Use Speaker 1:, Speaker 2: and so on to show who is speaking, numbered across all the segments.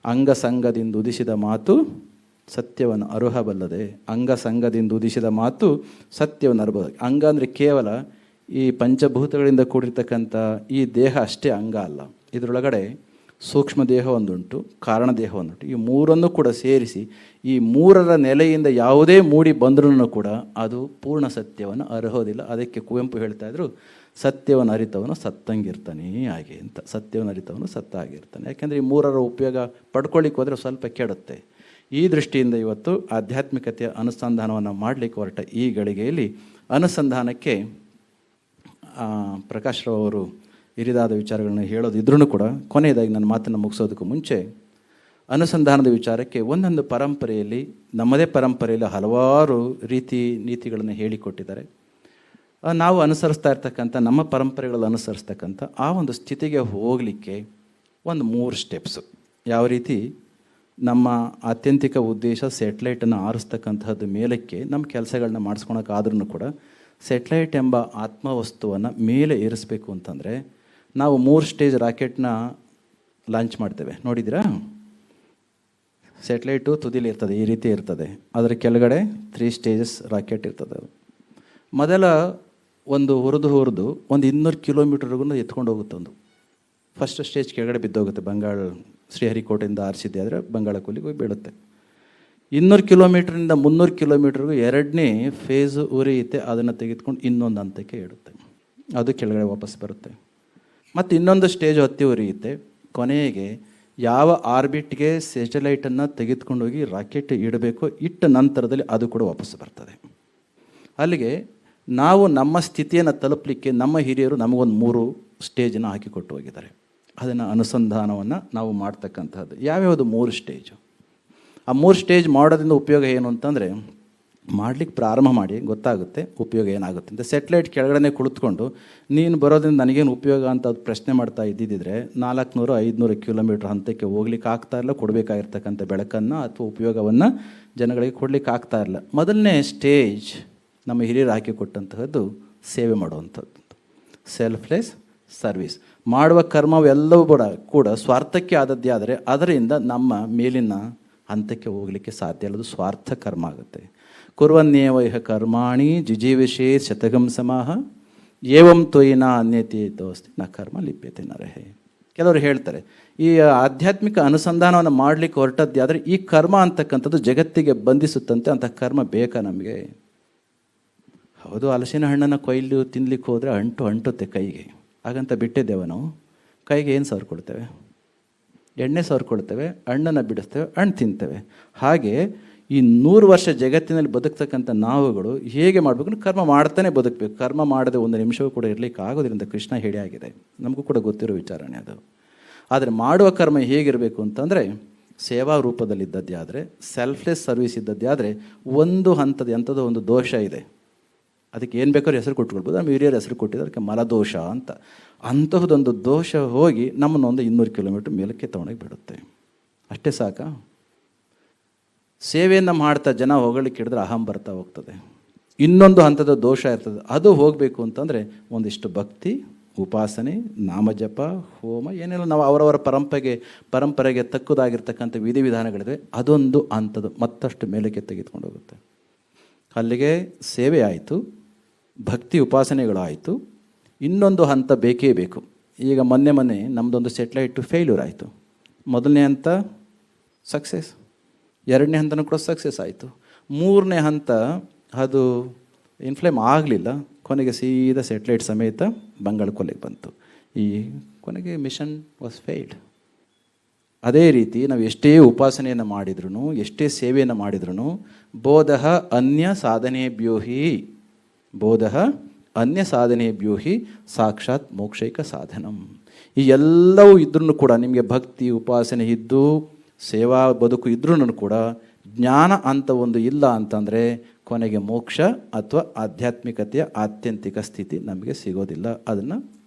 Speaker 1: ಅಂಗಸಂಗದಿಂದ ಉದಿಸಿದ ಮಾತು ಸತ್ಯವನ್ನು ಅರುಹಬಲ್ಲದೆ. ಅಂಗಸಂಗದಿಂದ ಉದಿಸಿದ ಮಾತು ಸತ್ಯವನ್ನು ಅರುಹಬಲ್ಲದೆ. ಅಂಗ ಅಂದರೆ ಕೇವಲ ಈ ಪಂಚಭೂತಗಳಿಂದ ಕೂಡಿರ್ತಕ್ಕಂಥ ಈ ದೇಹ ಅಷ್ಟೇ ಅಂಗ ಅಲ್ಲ. ಇದರೊಳಗಡೆ ಸೂಕ್ಷ್ಮ ದೇಹ ಒಂದುಂಟು, ಕಾರಣ ದೇಹ ಒಂದುಂಟು. ಈ ಮೂರನ್ನು ಕೂಡ ಸೇರಿಸಿ ಈ ಮೂರರ ನೆಲೆಯಿಂದ ಯಾವುದೇ ಮೂಡಿ ಬಂದ್ರೂ ಕೂಡ ಅದು ಪೂರ್ಣ ಸತ್ಯವನ್ನು ಅರ್ಹೋದಿಲ್ಲ. ಅದಕ್ಕೆ ಕುವೆಂಪು ಹೇಳ್ತಾ ಇದ್ರು, ಸತ್ಯವನ್ನು ಅರಿತವನು ಸತ್ತಂಗಿರ್ತಾನೆ ಹಾಗೆ ಅಂತ. ಸತ್ಯವನ್ನು ಅರಿತವನು ಸತ್ತ ಆಗಿರ್ತಾನೆ. ಯಾಕೆಂದರೆ ಈ ಮೂರರ ಉಪಯೋಗ ಪಡ್ಕೊಳ್ಳಿಕ್ಕೆ ಹೋದರೆ ಸ್ವಲ್ಪ ಕೆಡುತ್ತೆ. ಈ ದೃಷ್ಟಿಯಿಂದ ಇವತ್ತು ಆಧ್ಯಾತ್ಮಿಕತೆಯ ಅನುಸಂಧಾನವನ್ನು ಮಾಡಲಿಕ್ಕೆ ಹೊರಟ ಈ ಗಳಿಗೆಯಲ್ಲಿ ಅನುಸಂಧಾನಕ್ಕೆ ಪ್ರಕಾಶ್ ರಾವ್ ಅವರು ಹಿರಿದಾದ ವಿಚಾರಗಳನ್ನ ಹೇಳೋದಿದ್ರೂ ಕೂಡ ಕೊನೆಯದಾಗಿ ನನ್ನ ಮಾತನ್ನು ಮುಗಿಸೋದಕ್ಕೂ ಮುಂಚೆ ಅನುಸಂಧಾನದ ವಿಚಾರಕ್ಕೆ ಒಂದೊಂದು ಪರಂಪರೆಯಲ್ಲಿ, ನಮ್ಮದೇ ಪರಂಪರೆಯಲ್ಲಿ ಹಲವಾರು ನೀತಿಗಳನ್ನು ಹೇಳಿಕೊಟ್ಟಿದ್ದಾರೆ. ನಾವು ಅನುಸರಿಸ್ತಾ ಇರ್ತಕ್ಕಂಥ, ನಮ್ಮ ಪರಂಪರೆಗಳಲ್ಲಿ ಅನುಸರಿಸ್ತಕ್ಕಂಥ ಆ ಒಂದು ಸ್ಥಿತಿಗೆ ಹೋಗಲಿಕ್ಕೆ ಒಂದು 3 ಸ್ಟೆಪ್ಸು. ಯಾವ ರೀತಿ ನಮ್ಮ ಆತ್ಯಂತಿಕ ಉದ್ದೇಶ ಸೆಟ್ಲೈಟನ್ನು ಆರಿಸ್ತಕ್ಕಂತಹದ್ದು ಮೇಲಕ್ಕೆ ನಮ್ಮ ಕೆಲಸಗಳನ್ನ ಮಾಡಿಸ್ಕೊಳಕ್ಕಾದ್ರೂ ಕೂಡ ಸೆಟ್ಲೈಟ್ ಎಂಬ ಆತ್ಮವಸ್ತುವನ್ನು ಮೇಲೆ ಏರಿಸಬೇಕು ಅಂತಂದರೆ ನಾವು 3 ಸ್ಟೇಜ್ ರಾಕೆಟ್ನ ಲಾಂಚ್ ಮಾಡ್ತೇವೆ. ನೋಡಿದ್ದೀರಾ? ಸೆಟ್ಲೈಟು ತುದಿಲಿ ಇರ್ತದೆ, ಈ ರೀತಿ ಇರ್ತದೆ. ಅದರ ಕೆಳಗಡೆ 3 ಸ್ಟೇಜಸ್ ರಾಕೆಟ್ ಇರ್ತದೆ. ಮೊದಲ ಒಂದು ಹುರಿದು ಒಂದು 200 ಕಿಲೋಮೀಟರ್ವರೆಗೂ ಎತ್ಕೊಂಡು ಹೋಗುತ್ತೆ. ಒಂದು ಫಸ್ಟ್ ಸ್ಟೇಜ್ ಕೆಳಗಡೆ ಬಿದ್ದೋಗುತ್ತೆ. ಶ್ರೀಹರಿಕೋಟೆಯಿಂದ ಆರಿಸಿದ್ದೆ ಆದರೆ ಬಂಗಾಳ ಕೊಲ್ಲಿಗೆ ಹೋಗಿ ಬೀಳುತ್ತೆ. 200 ಕಿಲೋಮೀಟ್ರಿಂದ 300 ಕಿಲೋಮೀಟ್ರಿಗೂ 2ನೇ ಫೇಸ್ ಉರಿಯುತ್ತೆ. ಅದನ್ನು ತೆಗೆದುಕೊಂಡು ಇನ್ನೊಂದು ಹಂತಕ್ಕೆ ಇಡುತ್ತೆ. ಅದು ಕೆಳಗಡೆ ವಾಪಸ್ ಬರುತ್ತೆ. ಮತ್ತು ಇನ್ನೊಂದು ಸ್ಟೇಜ್ ಹತ್ತಿ ಉರಿಯುತ್ತೆ. ಕೊನೆಗೆ ಯಾವ ಆರ್ಬಿಟ್ಗೆ ಸ್ಯಾಟಲೈಟನ್ನು ತೆಗೆದುಕೊಂಡೋಗಿ ರಾಕೆಟ್ ಇಡಬೇಕೋ ಇಟ್ಟ ನಂತರದಲ್ಲಿ ಅದು ಕೂಡ ವಾಪಸ್ ಬರ್ತದೆ. ಅಲ್ಲಿಗೆ ನಾವು ನಮ್ಮ ಸ್ಥಿತಿಯನ್ನು ತಲುಪಲಿಕ್ಕೆ ನಮ್ಮ ಹಿರಿಯರು ನಮಗೊಂದು 3 ಸ್ಟೇಜನ್ನು ಹಾಕಿಕೊಟ್ಟು ಹೋಗಿದ್ದಾರೆ. ಅದನ್ನು ಅನುಸಂಧಾನವನ್ನು ನಾವು ಮಾಡ್ತಕ್ಕಂಥದ್ದು. ಯಾವ್ಯಾವುದು 3 ಸ್ಟೇಜು? ಆ 3 ಸ್ಟೇಜ್ ಮಾಡೋದ್ರಿಂದ ಉಪಯೋಗ ಏನು ಅಂತಂದರೆ, ಮಾಡಲಿಕ್ಕೆ ಪ್ರಾರಂಭ ಮಾಡಿ ಗೊತ್ತಾಗುತ್ತೆ ಉಪಯೋಗ ಏನಾಗುತ್ತೆ ಅಂತ. ಸೆಟ್ಲೈಟ್ ಕೆಳಗಡೆ ಕುಳಿತುಕೊಂಡು ನೀನು ಬರೋದ್ರಿಂದ ನನಗೇನು ಉಪಯೋಗ ಅಂತ ಅದು ಪ್ರಶ್ನೆ ಮಾಡ್ತಾ ಇದ್ದಿದ್ದರೆ 400-500 ಕಿಲೋಮೀಟ್ರ್ ಹಂತಕ್ಕೆ ಹೋಗ್ಲಿಕ್ಕೆ ಆಗ್ತಾ ಇಲ್ಲ. ಕೊಡಬೇಕಾಗಿರ್ತಕ್ಕಂಥ ಬೆಳಕನ್ನು ಅಥವಾ ಉಪಯೋಗವನ್ನು ಜನಗಳಿಗೆ ಕೊಡಲಿಕ್ಕೆ ಆಗ್ತಾ ಇಲ್ಲ. ಮೊದಲನೇ ಸ್ಟೇಜ್ ನಮ್ಮ ಹಿರಿಯರು ಹಾಕಿಕೊಟ್ಟಂತಹದ್ದು ಸೇವೆ ಮಾಡುವಂಥದ್ದು, ಸೆಲ್ಫ್ಲೆಸ್ ಸರ್ವಿಸ್. ಮಾಡುವ ಕರ್ಮವೆಲ್ಲವೂ ಕೂಡ ಸ್ವಾರ್ಥಕ್ಕೆ ಆದದ್ದೇ ಆದರೆ ಅದರಿಂದ ನಮ್ಮ ಮೇಲಿನ ಹಂತಕ್ಕೆ ಹೋಗಲಿಕ್ಕೆ ಸಾಧ್ಯ ಇಲ್ಲ. ಅದು ಸ್ವಾರ್ಥ ಕರ್ಮ ಆಗುತ್ತೆ. ಕುರ್ವನ್ನೇವ ಇಹ ಕರ್ಮಾಣಿ ಜಿಜೀವಿಷೇ ಶತಗಂ ಸಮಾಹ ಏವಂ ತ್ವಯಿನ ಅನ್ಯತೆ ದೋಸ್ತಿ ನ ಕರ್ಮ ಲಿಪ್ಯತೆ ನರಹೆ. ಕೆಲವರು ಹೇಳ್ತಾರೆ, ಈ ಆಧ್ಯಾತ್ಮಿಕ ಅನುಸಂಧಾನವನ್ನು ಮಾಡಲಿಕ್ಕೆ ಹೊರಟದ್ದೇ ಆದರೆ ಈ ಕರ್ಮ ಅಂತಕ್ಕಂಥದ್ದು ಜಗತ್ತಿಗೆ ಬಂಧಿಸುತ್ತಂತೆ. ಅಂಥ ಕರ್ಮ ಬೇಕಾ ನಮಗೆ? ಹೌದು, ಹಲಸಿನ ಹಣ್ಣನ್ನು ಕೊಯ್ಲು ತಿನ್ಲಿಕ್ಕೆ ಹೋದರೆ ಅಂಟುತ್ತೆ ಕೈಗೆ. ಹಾಗಂತ ಬಿಟ್ಟಿದ್ದೇವೆ ನಾವು? ಕೈಗೆ ಏನು ಸವರ್ಕೊಳ್ತೇವೆ? ಎಣ್ಣೆ ಸವರ್ಕೊಳ್ತೇವೆ, ಹಣ್ಣನ್ನು ಬಿಡಿಸ್ತೇವೆ, ಹಣ್ಣು ತಿಂತೇವೆ. ಹಾಗೆ ಈ 100 ವರ್ಷ ಜಗತ್ತಿನಲ್ಲಿ ಬದುಕ್ತಕ್ಕಂಥ ನಾವುಗಳು ಹೇಗೆ ಮಾಡಬೇಕು? ಕರ್ಮ ಮಾಡ್ತಾನೆ ಬದುಕಬೇಕು. ಕರ್ಮ ಮಾಡದೆ ಒಂದು ನಿಮಿಷವೂ ಕೂಡ ಇರಲಿಕ್ಕೆ ಆಗೋದ್ರಿಂದ ಕೃಷ್ಣ ಹೇಳಿ ಆಗಿದೆ. ನಮಗೂ ಕೂಡ ಗೊತ್ತಿರೋ ವಿಚಾರಣೆ ಅದು. ಆದರೆ ಮಾಡುವ ಕರ್ಮ ಹೇಗಿರಬೇಕು ಅಂತಂದರೆ, ಸೇವಾ ರೂಪದಲ್ಲಿದ್ದದ್ದೇ ಆದರೆ, ಸೆಲ್ಫ್ಲೆಸ್ ಸರ್ವಿಸ್ ಇದ್ದದ್ದೇ ಆದರೆ, ಒಂದು ಹಂತದ ಎಂಥದೋ ಒಂದು ದೋಷ ಇದೆ. ಅದಕ್ಕೆ ಏನು ಬೇಕಾದ್ರೂ ಹೆಸರು ಕೊಟ್ಕೊಳ್ಬೋದು. ನಮ್ಮ ಹಿರಿಯರ ಹೆಸರು ಕೊಟ್ಟಿದ್ದು ಅದಕ್ಕೆ ಮಲದೋಷ ಅಂತ. ಅಂತಹದೊಂದು ದೋಷ ಹೋಗಿ ನಮ್ಮನ್ನೊಂದು 200 ಕಿಲೋಮೀಟ್ರ್ ಮೇಲಕ್ಕೆ ತೊಗೊಂಡೋಗಿ ಬಿಡುತ್ತೆ. ಅಷ್ಟೇ ಸಾಕಾ? ಸೇವೆಯನ್ನು ಮಾಡ್ತಾ ಜನ ಹೊಗಳಿಕ್ಕೆ ಹಿಡಿದ್ರೆ ಅಹಂ ಬರ್ತಾ ಹೋಗ್ತದೆ. ಇನ್ನೊಂದು ಹಂತದ ದೋಷ ಇರ್ತದೆ. ಅದು ಹೋಗಬೇಕು ಅಂತಂದರೆ ಒಂದಿಷ್ಟು ಭಕ್ತಿ, ಉಪಾಸನೆ, ನಾಮಜಪ, ಹೋಮ, ಏನೆಲ್ಲ ನಾವು ಅವರವರ ಪರಂಪರೆಗೆ ತಕ್ಕದಾಗಿರ್ತಕ್ಕಂಥ ವಿಧಿವಿಧಾನಗಳಿದೆ. ಅದೊಂದು ಹಂತದ ಮತ್ತಷ್ಟು ಮೇಲಕ್ಕೆ ತೆಗೆದುಕೊಂಡು ಹೋಗುತ್ತೆ. ಅಲ್ಲಿಗೆ ಸೇವೆ ಆಯಿತು, ಭಕ್ತಿ ಉಪಾಸನೆಗಳಾಯಿತು. ಇನ್ನೊಂದು ಹಂತ ಬೇಕೇ ಬೇಕು. ಈಗ ಮೊನ್ನೆ ನಮ್ಮದೊಂದು ಸೆಟ್ಲೈಟು ಫೇಲ್ಯೂರ್ ಆಯಿತು. ಮೊದಲನೇ ಹಂತ ಸಕ್ಸಸ್, 2ನೇ ಹಂತನೂ ಕೂಡ ಸಕ್ಸಸ್ ಆಯಿತು. 3ನೇ ಹಂತ ಅದು ಇನ್ಫ್ಲೇಮ್ ಆಗಲಿಲ್ಲ. ಕೊನೆಗೆ ಸೀದಾ ಸೆಟ್ಲೈಟ್ ಸಮೇತ ಬಂಗಾಳ ಕೊಲ್ಲಿಗೆ ಬಂತು. ಈ ಕೊನೆಗೆ ಮಿಷನ್ ವಾಸ್ ಫೇಲ್ಡ್. ಅದೇ ರೀತಿ ನಾವು ಎಷ್ಟೇ ಉಪಾಸನೆಯನ್ನು ಮಾಡಿದ್ರೂ, ಎಷ್ಟೇ ಸೇವೆಯನ್ನು ಮಾಡಿದ್ರೂ, ಬೋಧಃ ಅನ್ಯ ಸಾಧನೆಭ್ಯೋ ಹಿ ಸಾಕ್ಷಾತ್ ಮೋಕ್ಷೈಕ ಸಾಧನಂ. ಈ ಎಲ್ಲವೂ ಇದ್ರೂ ಕೂಡ ನಿಮಗೆ ಭಕ್ತಿ ಉಪಾಸನೆ ಇದ್ದು ಸೇವಾ ಬದುಕು ಇದ್ರೂ ಕೂಡ ಜ್ಞಾನ ಅಂತ ಒಂದು ಇಲ್ಲ ಅಂತಂದರೆ ಕೊನೆಗೆ ಮೋಕ್ಷ ಅಥವಾ ಆಧ್ಯಾತ್ಮಿಕತೆಯ ಆತ್ಯಂತಿಕ ಸ್ಥಿತಿ ನಮಗೆ ಸಿಗೋದಿಲ್ಲ. ಅದನ್ನು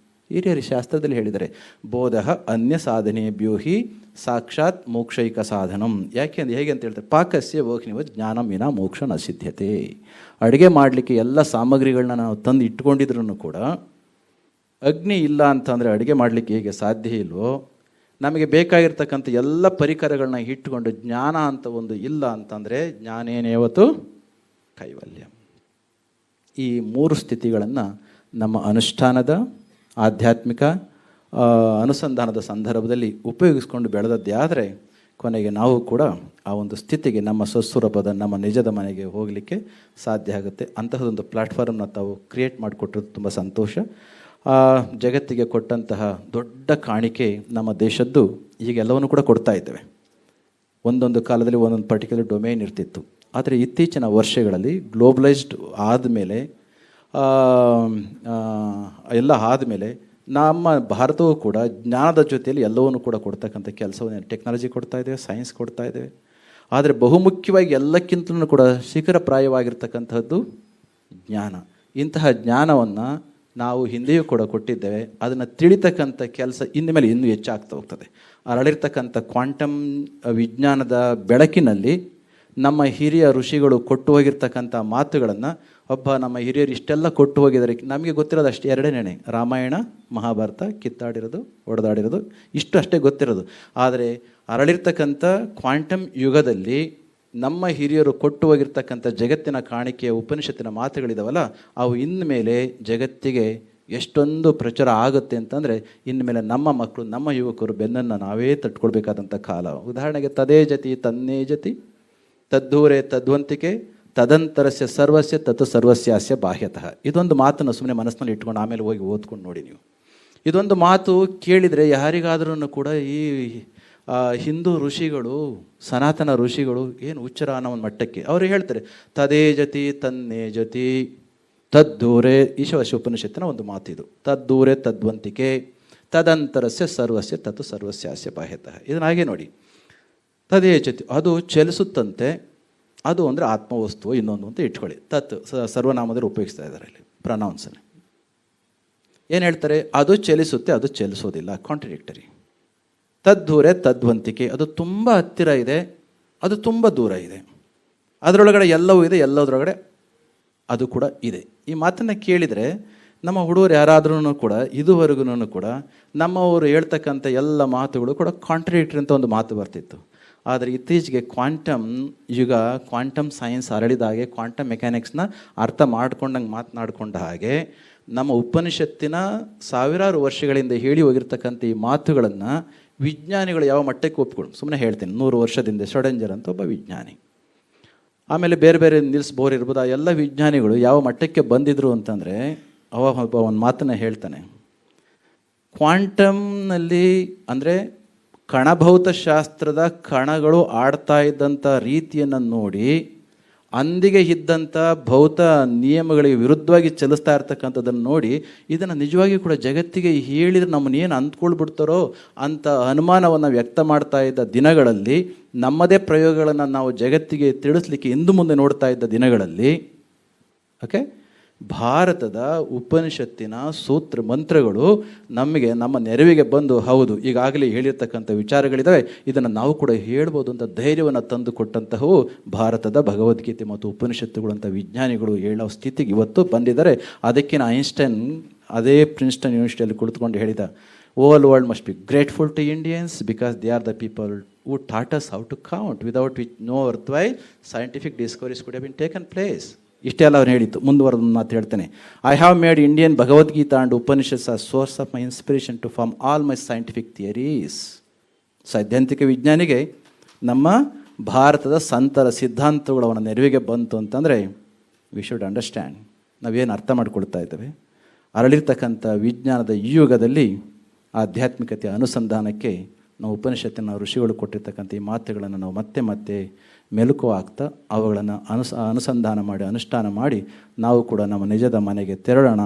Speaker 1: ಹಿರಿಯರಿ ಶಾಸ್ತ್ರದಲ್ಲಿ ಹೇಳಿದ್ದಾರೆ, ಬೋಧಃ ಅನ್ಯ ಸಾಧನೆಭ್ಯೋ ಹಿ ಸಾಕ್ಷಾತ್ ಮೋಕ್ಷೈಕ ಸಾಧನಂ. ಹೇಗೆ ಅಂತ ಹೇಳ್ತಾರೆ, ಪಾಕಸ್ಯ ವೋಗ್ನಿವ ಜ್ಞಾನಂ ವಿನಾ ಮೋಕ್ಷ ನ ಸಿದ್ಧ್ಯತೆ. ಅಡುಗೆ ಮಾಡಲಿಕ್ಕೆ ಎಲ್ಲ ಸಾಮಗ್ರಿಗಳನ್ನ ನಾವು ತಂದು ಇಟ್ಕೊಂಡಿದ್ರೂ ಕೂಡ ಅಗ್ನಿ ಇಲ್ಲ ಅಂತಂದರೆ ಅಡುಗೆ ಮಾಡಲಿಕ್ಕೆ ಹೇಗೆ ಸಾಧ್ಯ ಇಲ್ವೋ, ನಮಗೆ ಬೇಕಾಗಿರ್ತಕ್ಕಂಥ ಎಲ್ಲ ಪರಿಕರಗಳನ್ನ ಇಟ್ಟುಕೊಂಡು ಜ್ಞಾನ ಅಂತ ಒಂದು ಇಲ್ಲ ಅಂತಂದರೆ ಜ್ಞಾನೇನೇವತ್ತು ಕೈವಲ್ಯ. ಈ 3 ಸ್ಥಿತಿಗಳನ್ನು ನಮ್ಮ ಅನುಷ್ಠಾನದ ಆಧ್ಯಾತ್ಮಿಕ ಅನುಸಂಧಾನದ ಸಂದರ್ಭದಲ್ಲಿ ಉಪಯೋಗಿಸ್ಕೊಂಡು ಬೆಳೆದದ್ದೇ ಆದರೆ ಕೊನೆಗೆ ನಾವು ಕೂಡ ಆ ಒಂದು ಸ್ಥಿತಿಗೆ ನಮ್ಮ ಸ್ವಸ್ವರೂಪದ ನಮ್ಮ ನಿಜದ ಮನೆಗೆ ಹೋಗಲಿಕ್ಕೆ ಸಾಧ್ಯ ಆಗುತ್ತೆ. ಅಂತಹದೊಂದು ಪ್ಲ್ಯಾಟ್ಫಾರ್ಮ್ನ ತಾವು ಕ್ರಿಯೇಟ್ ಮಾಡಿಕೊಟ್ಟಿರೋದು ತುಂಬ ಸಂತೋಷ. ಜಗತ್ತಿಗೆ ಕೊಟ್ಟಂತಹ ದೊಡ್ಡ ಕಾಣಿಕೆ ನಮ್ಮ ದೇಶದ್ದು ಈಗೆಲ್ಲವನ್ನು ಕೂಡ ಕೊಡ್ತಾ ಇದ್ದೇವೆ. ಒಂದೊಂದು ಕಾಲದಲ್ಲಿ ಒಂದೊಂದು ಪರ್ಟಿಕ್ಯುಲರ್ ಡೊಮೇನ್ ಇರ್ತಿತ್ತು. ಆದರೆ ಇತ್ತೀಚಿನ ವರ್ಷಗಳಲ್ಲಿ ಗ್ಲೋಬಲೈಸ್ಡ್ ಆದಮೇಲೆ ಎಲ್ಲ ಆದಮೇಲೆ ನಮ್ಮ ಭಾರತವೂ ಕೂಡ ಜ್ಞಾನದ ಜೊತೆಯಲ್ಲಿ ಎಲ್ಲವನ್ನೂ ಕೂಡ ಕೊಡ್ತಕ್ಕಂಥ ಕೆಲಸವನ್ನು ಟೆಕ್ನಾಲಜಿ ಕೊಡ್ತಾ ಇದ್ದೇವೆ, ಸೈನ್ಸ್ ಕೊಡ್ತಾ ಇದ್ದೇವೆ. ಆದರೆ ಬಹುಮುಖ್ಯವಾಗಿ ಎಲ್ಲಕ್ಕಿಂತಲೂ ಕೂಡ ಶಿಖರಪ್ರಾಯವಾಗಿರ್ತಕ್ಕಂಥದ್ದು ಜ್ಞಾನ. ಇಂತಹ ಜ್ಞಾನವನ್ನು ನಾವು ಹಿಂದೆಯೂ ಕೂಡ ಕೊಟ್ಟಿದ್ದೇವೆ. ಅದನ್ನು ತಿಳಿತಕ್ಕಂಥ ಕೆಲಸ ಇನ್ನು ಮೇಲೆ ಇನ್ನೂ ಹೆಚ್ಚಾಗ್ತಾ ಹೋಗ್ತದೆ. ಅರಳಿರ್ತಕ್ಕಂಥ ಕ್ವಾಂಟಮ್ ವಿಜ್ಞಾನದ ಬೆಳಕಿನಲ್ಲಿ ನಮ್ಮ ಹಿರಿಯ ಋಷಿಗಳು ಕೊಟ್ಟು ಹೋಗಿರ್ತಕ್ಕಂಥ ಮಾತುಗಳನ್ನು ನಮ್ಮ ಹಿರಿಯರು ಇಷ್ಟೆಲ್ಲ ಕೊಟ್ಟು ಹೋಗಿದ್ದಾರೆ. ನಮಗೆ ಗೊತ್ತಿರೋದು ಅಷ್ಟೇ 2ನೇ ರಾಮಾಯಣ ಮಹಾಭಾರತ, ಕಿತ್ತಾಡಿರೋದು ಒಡೆದಾಡಿರೋದು, ಇಷ್ಟು ಅಷ್ಟೇ ಗೊತ್ತಿರೋದು. ಆದರೆ ಅರಳಿರ್ತಕ್ಕಂಥ ಕ್ವಾಂಟಮ್ ಯುಗದಲ್ಲಿ ನಮ್ಮ ಹಿರಿಯರು ಕೊಟ್ಟು ಹೋಗಿರ್ತಕ್ಕಂಥ ಜಗತ್ತಿನ ಕಾಣಿಕೆಯ ಉಪನಿಷತ್ತಿನ ಮಾತುಗಳಿದಾವಲ್ಲ, ಅವು ಇನ್ಮೇಲೆ ಜಗತ್ತಿಗೆ ಎಷ್ಟೊಂದು ಪ್ರಚಾರ ಆಗುತ್ತೆ ಅಂತಂದರೆ ಇನ್ಮೇಲೆ ನಮ್ಮ ಮಕ್ಕಳು, ನಮ್ಮ ಯುವಕರು ಬೆನ್ನನ್ನು ನಾವೇ ತಟ್ಕೊಳ್ಬೇಕಾದಂಥ ಕಾಲ. ಉದಾಹರಣೆಗೆ ತದೇ ಜತಿ ತನ್ನೇ ಜತಿ ತದ್ದೂರೆ ತದ್ವಂತಿಕೆ ತದಂತರಸ್ಯ ಸರ್ವಸ್ಯ ತತ್ ಸರ್ವಸ್ಯಾಸ್ಯ ಬಾಹ್ಯತಃ. ಇದೊಂದು ಮಾತನ್ನು ಸುಮ್ಮನೆ ಮನಸ್ಸಿನಲ್ಲಿ ಇಟ್ಕೊಂಡು ಆಮೇಲೆ ಹೋಗಿ ಓದ್ಕೊಂಡು ನೋಡಿ ನೀವು. ಇದೊಂದು ಮಾತು ಕೇಳಿದರೆ ಯಾರಿಗಾದ್ರೂ ಕೂಡ ಈ ಹಿಂದೂ ಋಷಿಗಳು, ಸನಾತನ ಋಷಿಗಳು ಏನು ಹುಚ್ಚರ ಅನ್ನೋ ಒಂದು ಮಟ್ಟಕ್ಕೆ ಅವರು ಹೇಳ್ತಾರೆ, ತದೇ ಜತಿ ತನ್ನೇ ಜತಿ ತದ್ದೂರೆ. ಈಶಾವಾಸ್ಯ ಉಪನಿಷತ್ತಿನ ಒಂದು ಮಾತಿದು. ತದ್ದೂರೆ ತದ್ವಂತಿಕೆ ತದಂತರಸ್ಯ ಸರ್ವಸ್ಯ ತತ್ ಸರ್ವಸ್ಯಾಸ್ಯ ಬಾಹ್ಯತಃ. ಇದನ್ನ ಹಾಗೆ ನೋಡಿ, ತದೇ ಜತಿ ಅದು ಚಲಿಸುತ್ತಂತೆ. ಅದು ಅಂದರೆ ಆತ್ಮವಸ್ತು ಇನ್ನೊಂದು ಅಂತ ಇಟ್ಕೊಳ್ಳಿ. ತತ್ ಸರ್ವನಾಮದಲ್ಲಿ ಉಪಯೋಗಿಸ್ತಾ ಇದ್ದಾರೆ ಇಲ್ಲಿ ಪ್ರನೌನ್ಸನ್ನು. ಏನು ಹೇಳ್ತಾರೆ? ಅದು ಚಲಿಸುತ್ತೆ, ಅದು ಚಲಿಸೋದಿಲ್ಲ, ಕಾಂಟ್ರಡಿಕ್ಟರಿ. ತದ್ದೂರೆ ತದ್ವಂತಿಕೆ, ಅದು ತುಂಬ ಹತ್ತಿರ ಇದೆ, ಅದು ತುಂಬ ದೂರ ಇದೆ. ಅದರೊಳಗಡೆ ಎಲ್ಲವೂ ಇದೆ, ಎಲ್ಲದರೊಳಗಡೆ ಅದು ಕೂಡ ಇದೆ. ಈ ಮಾತನ್ನು ಕೇಳಿದರೆ ನಮ್ಮ ಹುಡುಗರು ಯಾರಾದ್ರೂ ಕೂಡ ಇದುವರೆಗೂ ಕೂಡ ನಮ್ಮವರು ಹೇಳ್ತಕ್ಕಂಥ ಎಲ್ಲ ಮಾತುಗಳು ಕೂಡ ಕಾಂಟ್ರಡಿಕ್ಟರಿ ಅಂತ ಒಂದು ಮಾತು ಬರ್ತಿತ್ತು. ಆದರೆ ಇತ್ತೀಚೆಗೆ ಕ್ವಾಂಟಮ್ ಯುಗ, ಕ್ವಾಂಟಮ್ ಸೈನ್ಸ್ ಹರಡಿದ ಹಾಗೆ, ಕ್ವಾಂಟಮ್ ಮೆಕ್ಯಾನಿಕ್ಸ್ನ ಅರ್ಥ ಮಾಡ್ಕೊಂಡಂಗೆ ಮಾತನಾಡ್ಕೊಂಡ ಹಾಗೆ ನಮ್ಮ ಉಪನಿಷತ್ತಿನ ಸಾವಿರಾರು ವರ್ಷಗಳಿಂದ ಹೇಳಿ ಹೋಗಿರ್ತಕ್ಕಂಥ ಈ ಮಾತುಗಳನ್ನು ವಿಜ್ಞಾನಿಗಳು ಯಾವ ಮಟ್ಟಕ್ಕೆ ಒಪ್ಪಿಕೊಂಡು, ಸುಮ್ಮನೆ ಹೇಳ್ತೀನಿ, 100 ವರ್ಷದಿಂದ ಶ್ರೊಡಿಂಗರ್ ಅಂತ ಒಬ್ಬ ವಿಜ್ಞಾನಿ, ಆಮೇಲೆ ಬೇರೆ ಬೇರೆ ನಿಲ್ಸ್ ಬೋರ್ ಇರ್ಬೋದು, ಆ ಎಲ್ಲ ವಿಜ್ಞಾನಿಗಳು ಯಾವ ಮಟ್ಟಕ್ಕೆ ಬಂದಿದ್ರು ಅಂತಂದರೆ ಒಬ್ಬ ಒಂದು ಮಾತನ್ನು ಹೇಳ್ತಾನೆ. ಕ್ವಾಂಟಮ್ನಲ್ಲಿ ಅಂದರೆ ಕಣಭೌತಶಾಸ್ತ್ರದ ಕಣಗಳು ಆಡ್ತಾ ಇದ್ದಂಥ ರೀತಿಯನ್ನು ನೋಡಿ ಅಂದಿಗೆ ಇದ್ದಂಥ ಭೌತ ನಿಯಮಗಳಿಗೆ ವಿರುದ್ಧವಾಗಿ ಚಲಿಸ್ತಾ ಇರ್ತಕ್ಕಂಥದ್ದನ್ನು ನೋಡಿ ಇದನ್ನು ನಿಜವಾಗಿ ಕೂಡ ಜಗತ್ತಿಗೆ ಹೇಳಿದರೆ ನಮ್ಮನ್ನು ಏನು ಅಂದ್ಕೊಳ್ಬಿಡ್ತಾರೋ ಅಂತ ಅನುಮಾನವನ್ನು ವ್ಯಕ್ತ ಮಾಡ್ತಾ ಇದ್ದ ದಿನಗಳಲ್ಲಿ, ನಮ್ಮದೇ ಪ್ರಯೋಗಗಳನ್ನು ನಾವು ಜಗತ್ತಿಗೆ ತಿಳಿಸ್ಲಿಕ್ಕೆ ಇಂದು ಮುಂದೆ ನೋಡ್ತಾ ಇದ್ದ ದಿನಗಳಲ್ಲಿ ಭಾರತದ ಉಪನಿಷತ್ತಿನ ಸೂತ್ರ ಮಂತ್ರಗಳು ನಮಗೆ ನಮ್ಮ ನೆರವಿಗೆ ಬಂದು, ಹೌದು ಈಗಾಗಲೇ ಹೇಳಿರ್ತಕ್ಕಂಥ ವಿಚಾರಗಳಿದ್ದಾವೆ, ಇದನ್ನು ನಾವು ಕೂಡ ಹೇಳ್ಬೋದು ಅಂತ ಧೈರ್ಯವನ್ನು ತಂದು ಕೊಟ್ಟಂತಹವು ಭಾರತದ ಭಗವದ್ಗೀತೆ ಮತ್ತು ಉಪನಿಷತ್ತುಗಳು ಅಂತ ವಿಜ್ಞಾನಿಗಳು ಹೇಳೋ ಸ್ಥಿತಿಗೆ ಇವತ್ತು ಬಂದಿದ್ದಾರೆ. ಅದಕ್ಕಿಂತ ಐನ್ಸ್ಟೈನ್ ಅದೇ ಪ್ರಿನ್ಸ್ಟನ್ ಯೂನಿವರ್ಸಿಟಿಯಲ್ಲಿ ಕುಳಿತುಕೊಂಡು ಹೇಳಿದ, all world must be grateful to Indians because they are the people who taught us how to count, without which no worthwhile scientific discoveries could have been taken place. ಇಷ್ಟೆಲ್ಲ ಅವ್ರು ಹೇಳಿತ್ತು. ಮುಂದುವರೆದ ಮಾತು ಹೇಳ್ತೇನೆ. I have made Indian Bhagavad Gita and Upanishads are source of my inspiration to form all my scientific theories. ಸೈದ್ಧಾಂತಿಕ ವಿಜ್ಞಾನಿಗೆ ನಮ್ಮ ಭಾರತದ ಸಂತರ ಸಿದ್ಧಾಂತಗಳು ಅವನ ನೆರವಿಗೆ ಬಂತು ಅಂತಂದರೆ ವಿ ಶುಡ್ ಅಂಡರ್ಸ್ಟ್ಯಾಂಡ್, ನಾವೇನು ಅರ್ಥ ಮಾಡಿಕೊಳ್ತಾ ಇದ್ದೇವೆ. ಅರಳಿರ್ತಕ್ಕಂಥ ವಿಜ್ಞಾನದ ಈ ಯುಗದಲ್ಲಿ ಆಧ್ಯಾತ್ಮಿಕತೆಯ ಅನುಸಂಧಾನಕ್ಕೆ ನಾವು ಉಪನಿಷತ್ತಿನ ಋಷಿಗಳು ಕೊಟ್ಟಿರ್ತಕ್ಕಂಥ ಈ ಮಾತುಗಳನ್ನು ನಾವು ಮತ್ತೆ ಮತ್ತೆ ಮೆಲುಕು ಆಗ್ತಾ ಅವುಗಳನ್ನು ಅನುಸಂಧಾನ ಮಾಡಿ ಅನುಷ್ಠಾನ ಮಾಡಿ ನಾವು ಕೂಡ ನಮ್ಮ ನಿಜದ ಮನೆಗೆ ತೆರಳೋಣ.